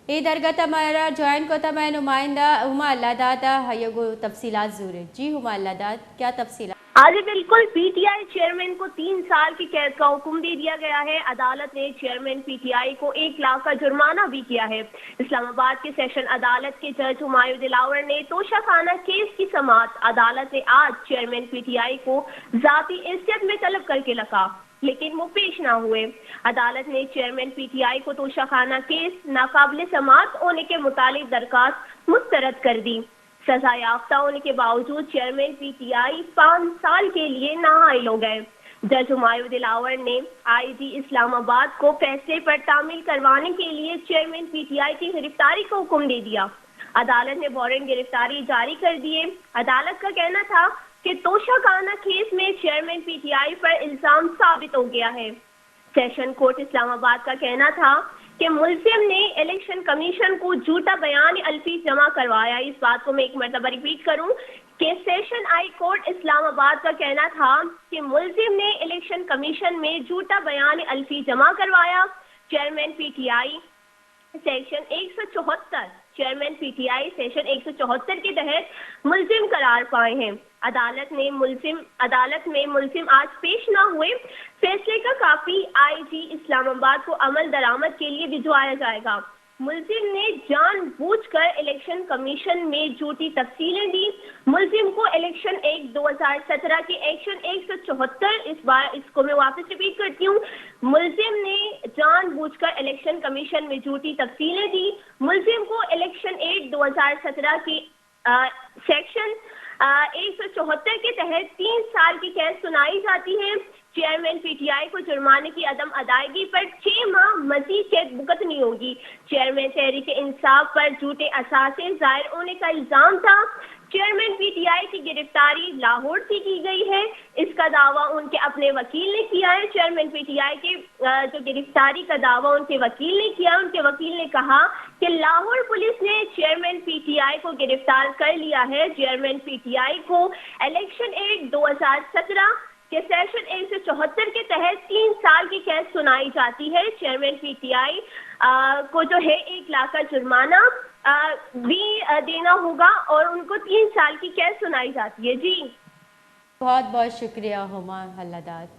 ಈ ದರ್ಗತ ಮರ ಜಾइन को तमाम नुमाइंदा हुमा अल्लादात हयगो तफसीलात ज़रूर जी हुमा अल्लादात क्या तफसीलात। आज बिल्कुल पीटीआई चेयरमैन को 3 साल की कैद का हुक्म दे दिया गया है। अदालत ने चेयरमैन पीटीआई को 1 लाख का जुर्माना भी किया है। इस्लामाबाद के सेशन अदालत के जज हुमायूं दिलावर ने तोशाखाना केस की समाअत अदालत ने आज चेयरमैन पीटीआई को जाती हैसियत में तलब करके रखा, लेकिन वो पेश ना हुए। अदालत ने चेयरमैन पीटीआई को तोशाखाना केस नाकाबिल समाअत होने के मुतालिक दरखास्त मुस्तरद कर दी। सजा याफ्ता होने के बावजूद चेयरमैन पीटीआई 5 साल के लिए नाअहल हो गए। जज हुमायूं दिलावर ने आईजी इस्लामाबाद को फैसले पर तामील करवाने के लिए चेयरमैन पीटीआई की गिरफ्तारी का हुक्म दे दिया। अदालत ने वारंट गिरफ्तारी जारी कर दिए। अदालत का कहना था कि तोशाखाना केस में चेयरमैन पीटीआई पर इल्जाम साबित हो गया है। सेशन कोर्ट इस्लामाबाद का कहना था कि मुलजिम ने इलेक्शन कमीशन को झूठा बयान अल्फी जमा करवाया। इस बात को मैं एक मरतबा रिपीट करूं कि सेशन हाई कोर्ट इस्लामाबाद का कहना था कि मुलजिम ने इलेक्शन कमीशन में झूठा बयान अल्फी जमा करवाया। Chairman PTI section 174 chairman PTI section 174 के तहत मुलजिम करार पाए हैं। अदालत में मुलजिम आज पेश ना हुए। फैसले का काफी आईजी इस्लामाबाद को अमल दरामद के लिए भिजवाया जाएगा। मुलजिम ने जानबूझकर इलेक्शन कमीशन में झूठी तफसीलें दी। मुलजिम को इलेक्शन एक्ट 2017 के एक्शन 174 इसको मैं वापस रिपीट करती हूँ। मुलजिम ने जानबूझकर इलेक्शन कमीशन में झूठी तफसीलें दी। मुलजिम को इलेक्शन एक्ट 2017 की सेक्शन 174 के तहत 3 साल की कैद सुनाई जाती है। चेयरमैन पीटीआई को जुर्माने की अदम अदायगी पर 6 माह मजीद कैद भुगतनी होगी। चेयरमैन तहरीक इंसाफ पर झूठे असासे जाहिर होने का इल्जाम था। चेयरमैन पीटीआई की गिरफ्तारी लाहौर से की गई है। इसका दावा उनके अपने वकील ने किया है। चेयरमैन पीटीआई के जो गिरफ्तारी का दावा उनके वकील ने किया। उनके वकील ने कहा कि लाहौर पुलिस ने चेयरमैन पीटीआई को गिरफ्तार कर लिया है। चेयरमैन पीटीआई को इलेक्शन एक्ट 2017 के सेक्शन 174 के तहत 3 साल की कैद सुनाई जाती है। चेयरमैन पीटीआई को जो है 1 लाख का जुर्माना भी देना होगा और उनको 3 साल की कैद सुनाई जाती है। जी बहुत बहुत शुक्रिया हुमा अल्लादात।